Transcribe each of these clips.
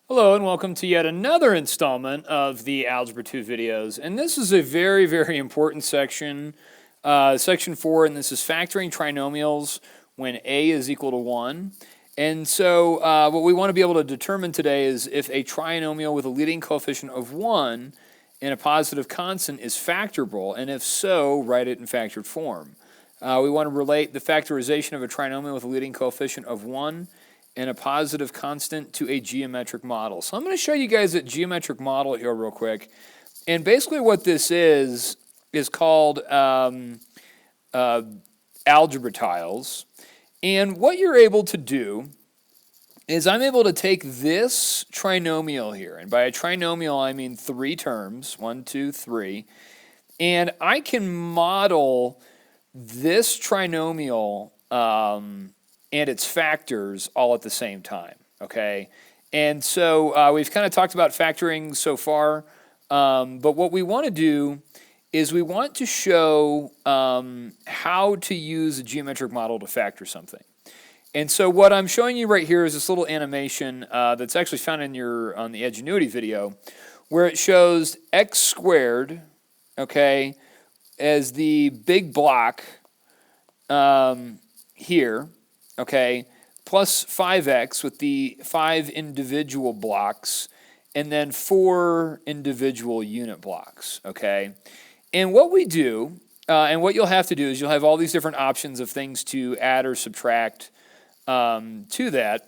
Hello and welcome to yet another installment of the Algebra 2 videos. And this is a very, very important section, section 4, and this is factoring trinomials when a is equal to 1. And so what we want to be able to determine today is if a trinomial with a leading coefficient of 1 and a positive constant is factorable, and if so, write it in factored form. We want to relate the factorization of a trinomial with a leading coefficient of 1 and a positive constant to a geometric model. So I'm going to show you guys a geometric model here real quick. And basically what this is called algebra tiles. And what you're able to do is I'm able to take this trinomial here, and by a trinomial I mean 3 terms, 1, 2, 3, and I can model this trinomial and its factors all at the same time, okay? And so we've kind of talked about factoring so far, but what we want to do is we want to show how to use a geometric model to factor something. And so what I'm showing you right here is this little animation that's actually found in on the Edgenuity video, where it shows x squared, okay, as the big block here, okay, plus 5x with the 5 individual blocks, and then 4 individual unit blocks, okay? And what we do, and what you'll have to do is you'll have all these different options of things to add or subtract to this,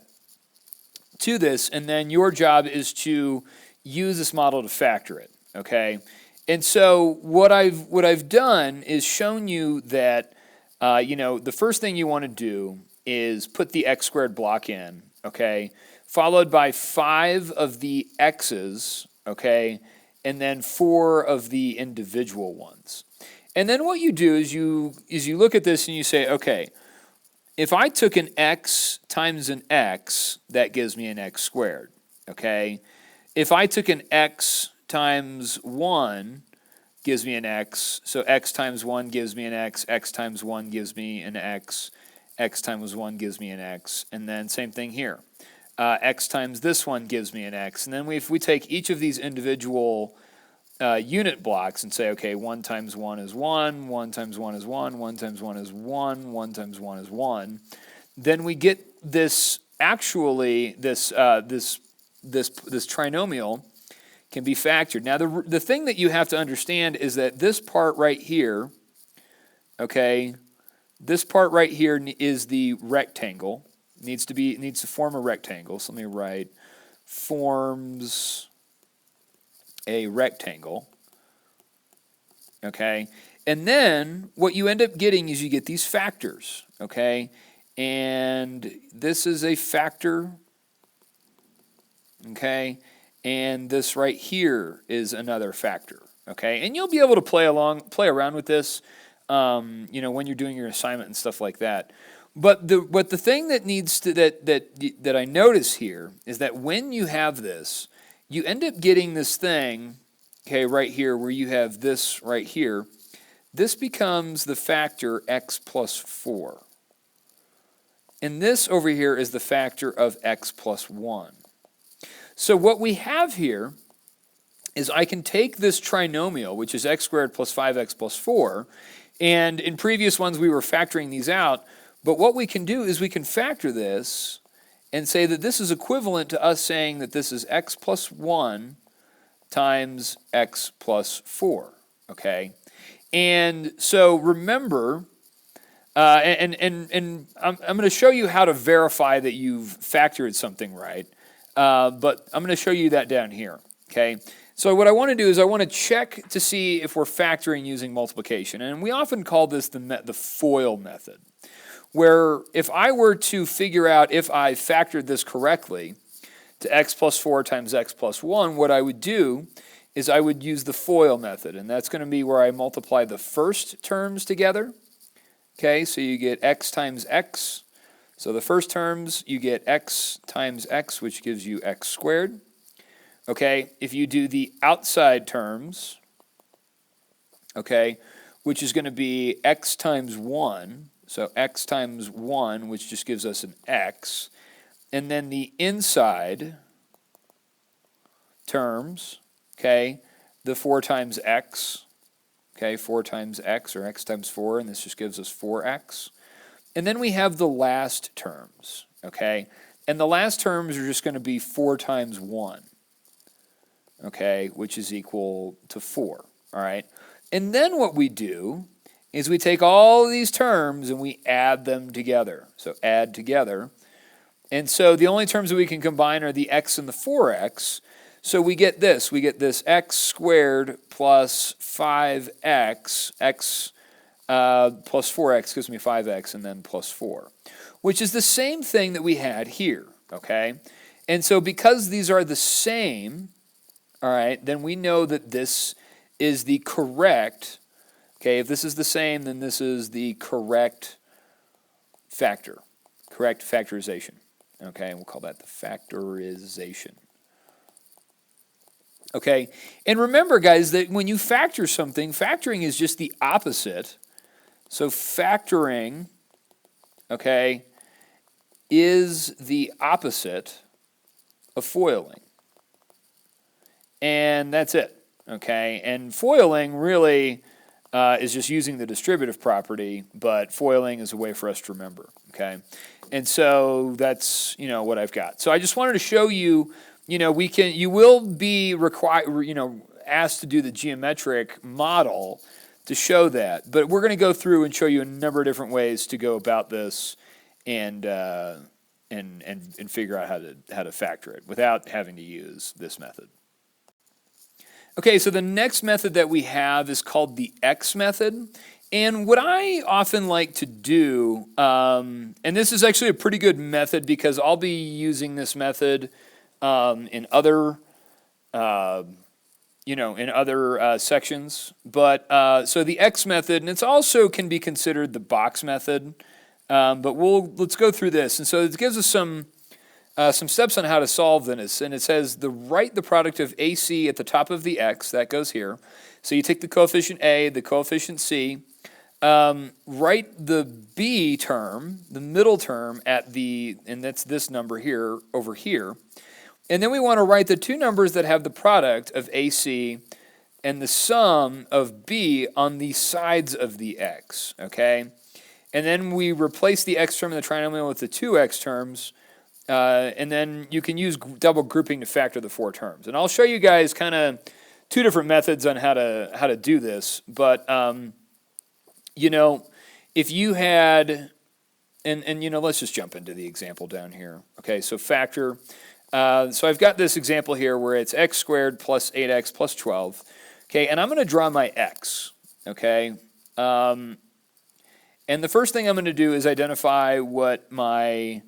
and then your job is to use this model to factor it, okay? And so what I've done is shown you that the first thing you want to do is put the x squared block in, okay, followed by 5 of the x's, okay, and then 4 of the individual ones. And then what you do is you look at this and you say, okay, if I took an x times an x, that gives me an x squared, okay? If I took an x times 1, gives me an x, so x times 1 gives me an x times 1 gives me an x times 1 gives me an x, and then same thing here. X times this one gives me an x, and then if we take each of these individual unit blocks and say, okay, 1 times 1 is 1, 1 times 1 is 1, 1 times 1 is 1, 1 times 1 is 1, then we get this, actually, this trinomial can be factored. Now, the thing that you have to understand is that this part right here, okay, this part right here is the rectangle. It needs to form a rectangle. So let me write forms a rectangle. Okay? And then what you end up getting is you get these factors, okay? And this is a factor, okay? And this right here is another factor, okay? And you'll be able to play around with this when you're doing your assignment and stuff like that. But the thing that needs to that I notice here is that when you have this, you end up getting this thing, okay, right here where you have this right here. This becomes the factor x plus 4. And this over here is the factor of x plus 1. So what we have here is I can take this trinomial, which is x squared plus 5x plus 4, and in previous ones we were factoring these out, but what we can do is we can factor this and say that this is equivalent to us saying that this is x plus 1 times x plus 4, okay? And so remember, and I'm going to show you how to verify that you've factored something right, but I'm going to show you that down here, okay? So what I want to do is I want to check to see if we're factoring using multiplication. And we often call this the FOIL method, where if I were to figure out if I factored this correctly to x plus 4 times x plus 1, what I would do is I would use the FOIL method. And that's going to be where I multiply the first terms together. Okay, so you get x times x. So the first terms, you get x times x, which gives you x squared. Okay, if you do the outside terms, okay, which is going to be x times 1, so x times 1, which just gives us an x, and then the inside, terms, okay, the 4 times x, okay, 4 times x, or x times 4, and this just gives us 4x. And then we have the last terms, okay? And the last terms are just going to be 4 times 1, okay, which is equal to 4, all right? And then what we do is we take all of these terms and we add them together. So add together. And so the only terms that we can combine are the x and the 4x. So we get this. We get this x squared plus 5x, x plus 4x gives me 5x, and then plus 4, which is the same thing that we had here, okay? And so because these are the same, all right, then we know that this is the correct, okay, if this is the same, then this is the correct factor, correct factorization, okay, and we'll call that the factorization. Okay, and remember, guys, that when you factor something, factoring is just the opposite. So factoring, okay, is the opposite of foiling. And that's it, okay? And foiling really is just using the distributive property, but foiling is a way for us to remember, okay? And so that's, what I've got. So I just wanted to show you, you will be required, asked to do the geometric model to show that. But we're going to go through and show you a number of different ways to go about this and figure out how to factor it without having to use this method. Okay, so the next method that we have is called the X method. And what I often like to do, and this is actually a pretty good method because I'll be using this method in other, in other sections. But so the X method, and it's also can be considered the box method. But let's go through this. And so it gives us some steps on how to solve this. And it says write the product of AC at the top of the X. That goes here. So you take the coefficient A, the coefficient C. Write the B term, the middle term, and that's this number here, over here. And then we want to write the two numbers that have the product of AC and the sum of B on the sides of the X, okay? And then we replace the X term in the trinomial with the two X terms, and then you can use double grouping to factor the 4 terms. And I'll show you guys kind of 2 different methods on how to do this. But, if you had, and let's just jump into the example down here. Okay, so factor. So I've got this example here where it's x squared plus 8x plus 12. Okay, and I'm going to draw my x. Okay. And the first thing I'm going to do is identify what my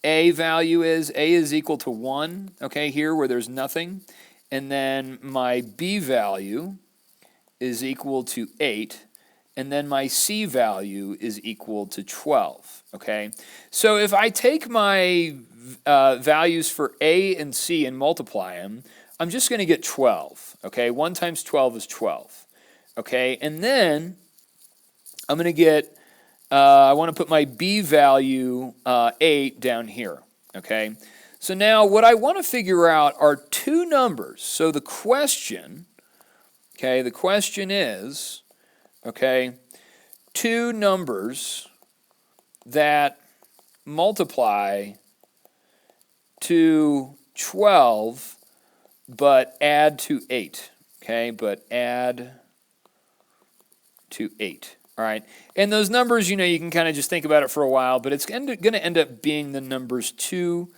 A value is. A is equal to 1, okay, here where there's nothing. And then my B value is equal to 8. And then my C value is equal to 12, okay? So if I take my values for A and C and multiply them, I'm just going to get 12, okay? 1 times 12 is 12, okay? And then I'm going to get, I want to put my B value 8 down here, okay? So now what I want to figure out are 2 numbers. So the question, okay, the question is, okay, 2 numbers that multiply to 12 but add to 8, okay, but add to 8. All right, and those numbers, you can kind of just think about it for a while, but it's going to end up being the numbers 2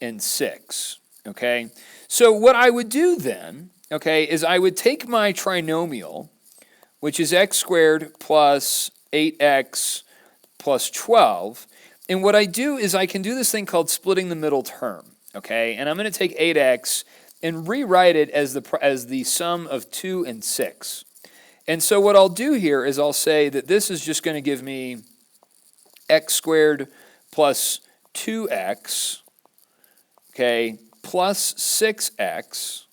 and 6, okay? So what I would do then, okay, is I would take my trinomial, which is x squared plus 8x plus 12, and what I do is I can do this thing called splitting the middle term, okay? And I'm going to take 8x and rewrite it as the sum of 2 and 6. And so what I'll do here is I'll say that this is just going to give me x squared plus 2x, okay, plus 6x,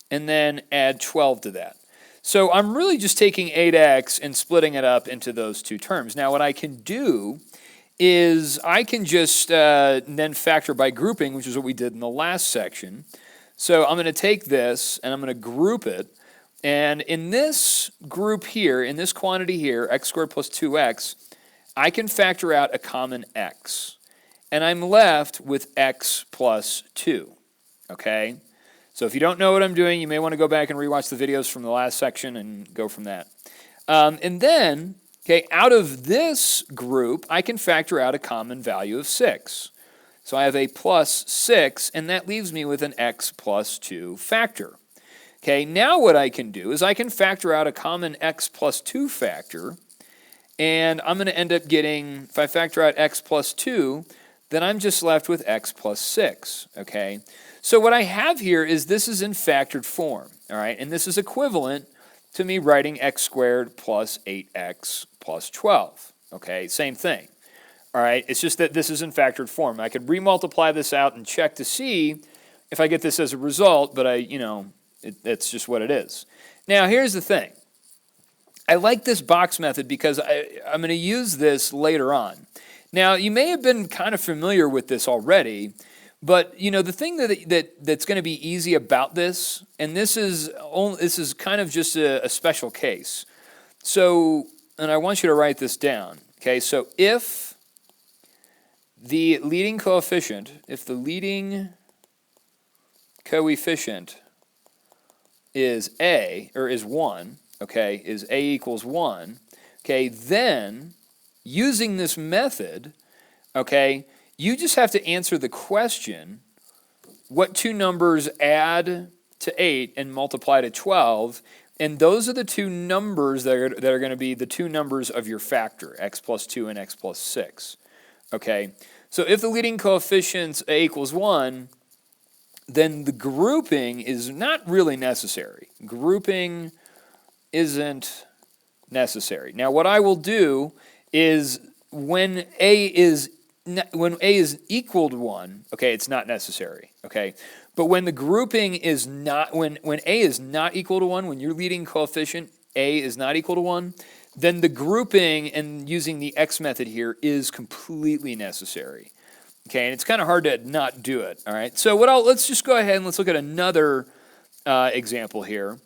and then add 12 to that. So I'm really just taking 8x and splitting it up into those 2 terms. Now what I can do is I can just then factor by grouping, which is what we did in the last section. So I'm going to take this and I'm going to group it. And in this group here, in this quantity here, x squared plus 2x, I can factor out a common x. And I'm left with x plus 2, okay? So if you don't know what I'm doing, you may want to go back and rewatch the videos from the last section and go from that. And then, okay, out of this group, I can factor out a common value of 6. So I have a plus 6, and that leaves me with an x plus 2 factor. Okay, now what I can do is I can factor out a common x plus 2 factor, and I'm going to end up getting, if I factor out x plus 2, then I'm just left with x plus 6, okay? So what I have here is this is in factored form, all right? And this is equivalent to me writing x squared plus 8x plus 12, okay? Same thing, all right? It's just that this is in factored form. I could remultiply this out and check to see if I get this as a result, but it's just what it is. Now, here's the thing. I like this box method because I'm going to use this later on. Now, you may have been kind of familiar with this already, but the thing that's going to be easy about this, and this is kind of just a special case. So, and I want you to write this down. Okay, so if the leading coefficient is a, or is 1, okay, is a equals 1, okay, then using this method, okay, you just have to answer the question, what two numbers add to 8 and multiply to 12, and those are the two numbers that are going to be the two numbers of your factor, x plus 2 and x plus 6, okay? So if the leading coefficient's a equals 1, then the grouping is not really necessary. Grouping isn't necessary. Now, what I will do is when a is equal to 1, okay, it's not necessary, okay? But when the grouping is not, when a is not equal to 1, when your leading coefficient a is not equal to 1, then the grouping and using the x method here is completely necessary. Okay, and it's kind of hard to not do it, all right? So let's just go ahead and let's look at another example here.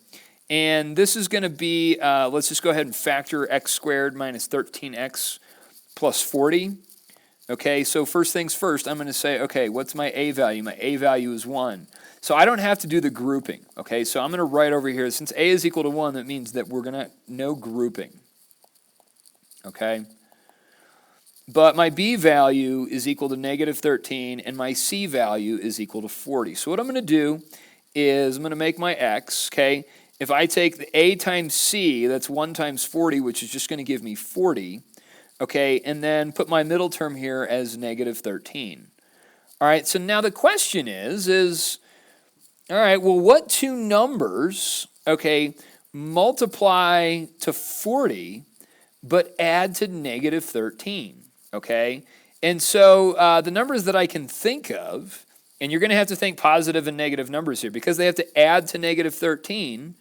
And this is going to be, let's just go ahead and factor x squared minus 13x plus 40. Okay, so first things first, I'm going to say, okay, what's my a value? My a value is 1. So I don't have to do the grouping, okay? So I'm going to write over here, since a is equal to 1, that means that we're going to, no grouping, okay? But my b value is equal to negative 13, and my c value is equal to 40. So what I'm going to do is I'm going to make my x, okay? If I take the a times c, that's 1 times 40, which is just going to give me 40, okay? And then put my middle term here as negative 13. All right, so now the question is, all right, well, what two numbers, okay, multiply to 40 but add to negative 13? Okay, and so the numbers that I can think of, and you're going to have to think positive and negative numbers here because they have to add to negative 13,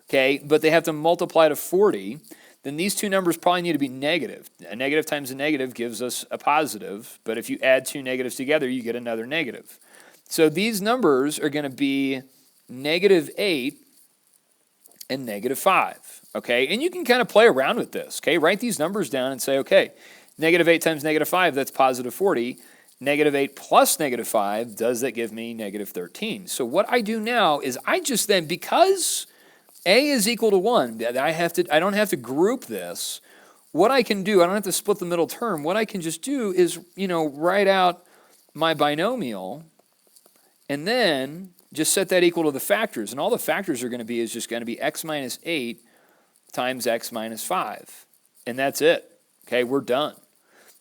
okay, but they have to multiply to 40, then these two numbers probably need to be negative. A negative times a negative gives us a positive, but if you add two negatives together, you get another negative. So these numbers are going to be negative 8 and negative 5, okay, and you can kind of play around with this, okay, write these numbers down and say, okay, negative 8 times negative 5, that's positive 40. Negative 8 plus negative 5, does that give me negative 13? So what I do now is I just then, because a is equal to 1, I don't have to group this. What I can do, I don't have to split the middle term. What I can just do is, write out my binomial and then just set that equal to the factors. And all the factors are going to be is just going to be x minus 8 times x minus 5. And that's it. Okay, we're done.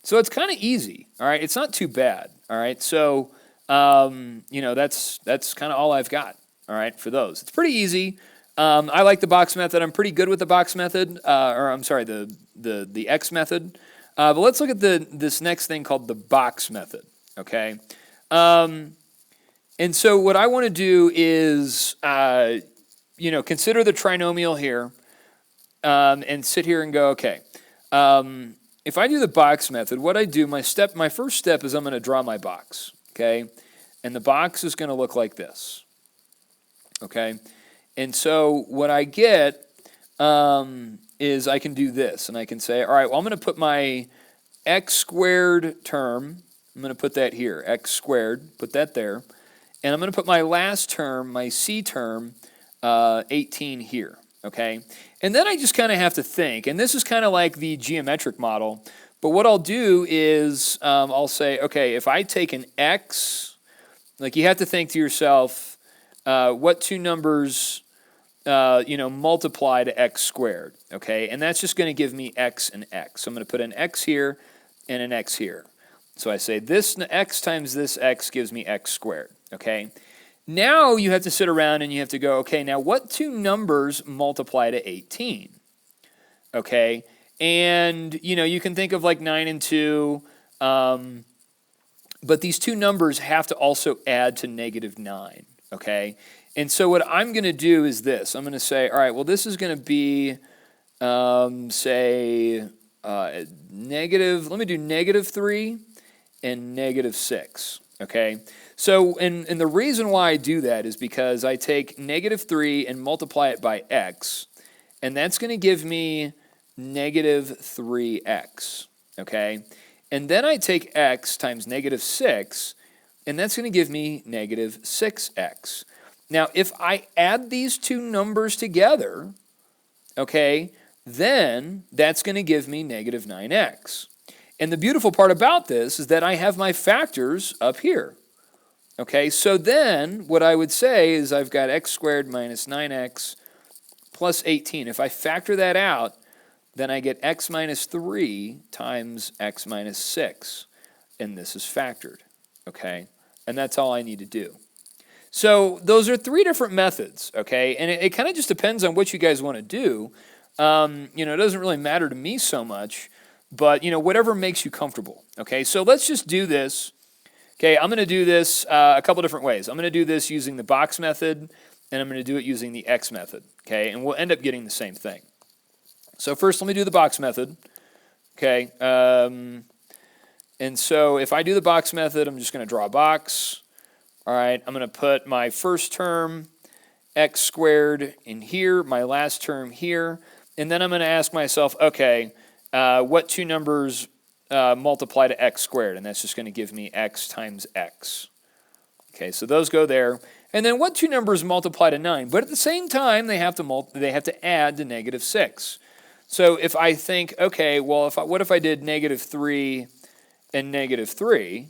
So it's kind of easy, all right? It's not too bad, all right? So, that's kind of all I've got, all right, for those. It's pretty easy. I like the box method. I'm pretty good with the box method, the X method. But let's look at this next thing called the box method, okay? And so what I want to do is, consider the trinomial here and sit here and go, okay, if I do the box method, what I do, my first step is I'm going to draw my box, okay? And the box is going to look like this, okay? And so what I get is I can do this, and I can say, all right, well, I'm going to put my x squared term, I'm going to put that here, x squared, put that there, and I'm going to put my last term, my c term, 18 here, okay? And then I just kind of have to think, and this is kind of like the geometric model, but what I'll do is I'll say, okay, if I take an x, like you have to think to yourself, what two numbers multiply to x squared, okay? And that's just going to give me x and x. So I'm going to put an x here and an x here. So I say this x times this x gives me x squared, okay? Now you have to sit around and you have to go, okay, now what two numbers multiply to 18? Okay, and you can think of like 9 and 2, but these two numbers have to also add to -9, okay? And so what I'm going to do is this. I'm going to say, all right, well, this is going to be, negative, let me do -3 and -6, okay? So, and the reason why I do that is because I take -3 and multiply it by x, and that's going to give me -3x, okay? And then I take x times -6, and that's going to give me -6x. Now, if I add these two numbers together, okay, then that's going to give me -9x. And the beautiful part about this is that I have my factors up here. Okay, so then what I would say is I've got x squared minus 9x plus 18. If I factor that out, then I get x minus 3 times x minus 6. And this is factored, okay? And that's all I need to do. So those are three different methods, okay? And it kind of just depends on what you guys want to do. It doesn't really matter to me so much, but, whatever makes you comfortable, okay? So let's just do this. Okay, I'm going to do this a couple different ways. I'm going to do this using the box method, and I'm going to do it using the x method, okay? And we'll end up getting the same thing. So first, let me do the box method, okay? And so if I do the box method, I'm just going to draw a box. All right, I'm going to put my first term, x squared, in here, my last term here, and then I'm going to ask myself, okay, what two numbers multiply to x squared, and that's just going to give me x times x. Okay, so those go there. And then what two numbers multiply to 9? But at the same time, they have to add to -6. So if I think, okay, well, what if I did -3 and -3?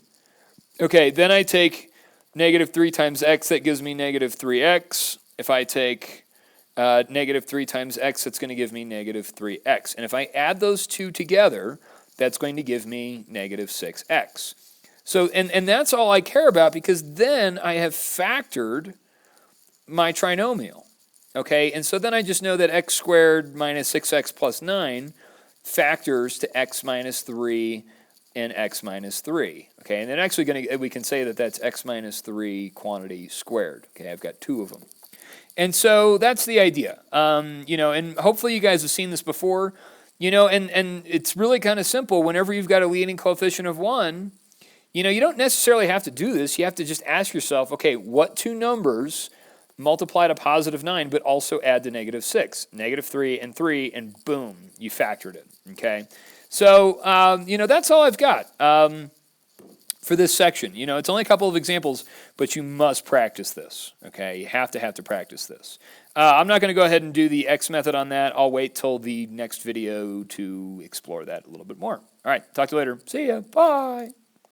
Okay, then I take -3 times x, that gives me -3x. If I take -3 times x, that's going to give me -3x. And if I add those two together, that's going to give me -6x. So, and that's all I care about, because then I have factored my trinomial, okay? And so then I just know that x squared minus 6x plus 9 factors to x minus 3 and x minus 3, okay? And then actually we can say that that's x minus 3 quantity squared, okay? I've got two of them. And so that's the idea, and hopefully you guys have seen this before. And it's really kind of simple. Whenever you've got a leading coefficient of 1, you don't necessarily have to do this. You have to just ask yourself, okay, what two numbers multiply to +9 but also add to -6? -3 and 3, and boom, you factored it, okay? So, that's all I've got for this section. It's only a couple of examples, but you must practice this, okay? You have to practice this. I'm not going to go ahead and do the X method on that. I'll wait till the next video to explore that a little bit more. All right, talk to you later. See ya. Bye.